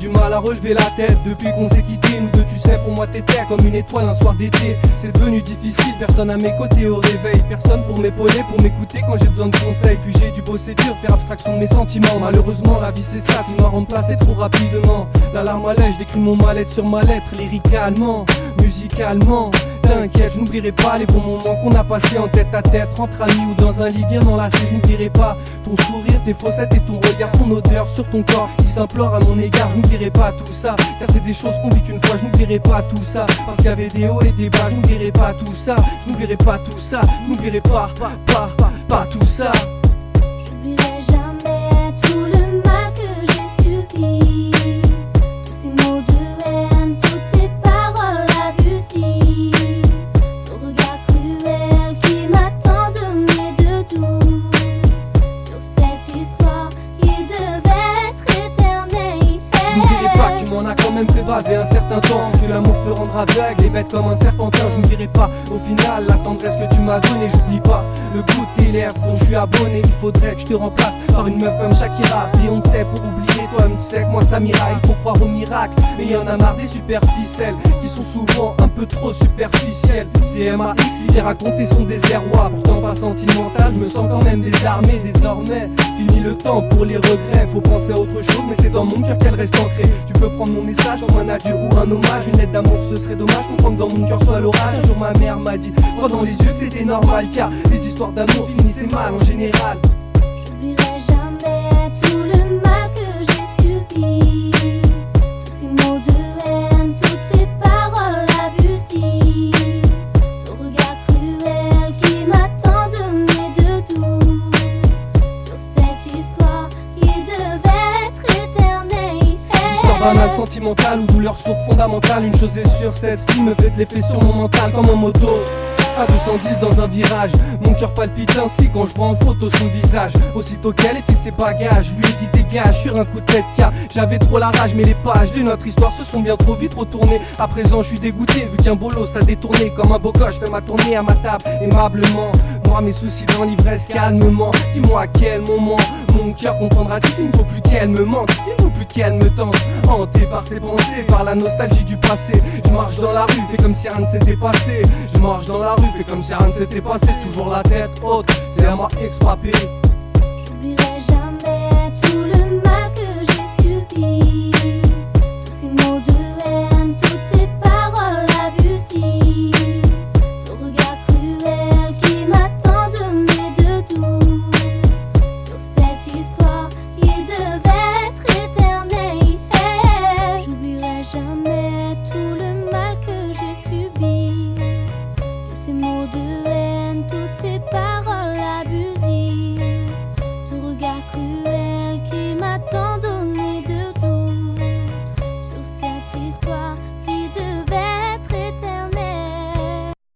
du mal à relever la tête. Depuis qu'on s'est quitté, nous deux tu sais, pour moi t'étais comme une étoile un soir d'été. C'est devenu difficile, personne à mes côtés au réveil. Personne pour m'épauler, pour m'écouter quand j'ai besoin de conseils. Puis j'ai dû bosser dur, faire abstraction de mes sentiments. Malheureusement la vie c'est ça, tu m'as remplacé trop rapidement. L'alarme allait, je décris mon mal-être sur ma lettre. Lyricalement, musicalement, t'inquiète, je n'oublierai pas les bons moments qu'on a passés en tête à tête, entre amis ou dans un lit bien enlacé. Je n'oublierai pas ton sourire, tes faussettes et ton regard, ton odeur sur ton corps qui s'implore à mon égard. Je n'oublierai pas tout ça, car c'est des choses qu'on vit qu'une fois. Je n'oublierai pas tout ça, parce qu'il y avait des hauts et des bas. Je n'oublierai pas tout ça, je n'oublierai pas tout ça, je n'oublierai pas tout ça. J'oublierai jamais tout le mal que j'ai subi, tous ces mots de haine, toutes ces paroles abusives, ton regard cruel qui m'a tant donné de tout, sur cette histoire qui devait être éternelle. Je n'oublierai pas que tu m'en as quand même fait baver un certain temps, que l'amour peut rendre aveugle et bête comme un serpentin. Je n'oublierai pas au final la tendresse que tu m'as donnée. J'oublie pas le goût de tes lèvres dont je suis abonné. Il faudrait que je te remplace par une meuf comme Shakira. Puis on ne sait pour oublier, toi tu sais que moi ça m'ira. Il faut croire au miracle, mais y en a marre des superficielles qui sont souvent un peu trop superficielles. CMAX, il les raconter son désarroi, pourtant pas sentimental, je me sens quand même désarmé désormais. Fini le temps pour les regrets, faut penser à autre chose, mais c'est dans mon cœur qu'elle reste ancrée. Tu peux prendre mon message comme un adieu ou un hommage, une lettre d'amour ce serait dommage. Comprends que dans mon cœur soit l'orage. Un jour ma mère m'a dit, crois dans les yeux que c'était normal, car les histoires d'amour finissaient mal en général. J'oublierai jamais tout le mal que j'ai subi, tous ces mots de haine, toutes ces paroles abusives, ton regard cruel qui m'a tant donné de tout, sur cette histoire qui devait être éternelle. Histoire banale, sentimentale ou douleur sourde fondamentale. Une chose est sûre, cette fille me fait de l'effet sur mon mental comme en moto. À 210 dans un virage, mon cœur palpite ainsi quand je vois en photo son visage. Aussitôt qu'elle ait fait ses bagages, je lui ai dit dégage sur un coup de tête car j'avais trop la rage. Mais les pages de notre histoire se sont bien trop vite retournées. À présent je suis dégoûté vu qu'un bolos t'a détourné. Comme un beau coche, fais ma tournée à ma table aimablement. Moi mes soucis dans l'ivresse calmement. Dis-moi à quel moment mon cœur comprendra-t-il qu'il ne faut plus qu'elle me manque, qu'il ne faut plus qu'elle me tente. Hanté par ses pensées, par la nostalgie du passé. Je marche dans la rue, fais comme si rien ne s'était passé. Je marche dans la rue, fais comme si rien ne s'était passé. Toujours la tête haute, c'est à ma ex-papé.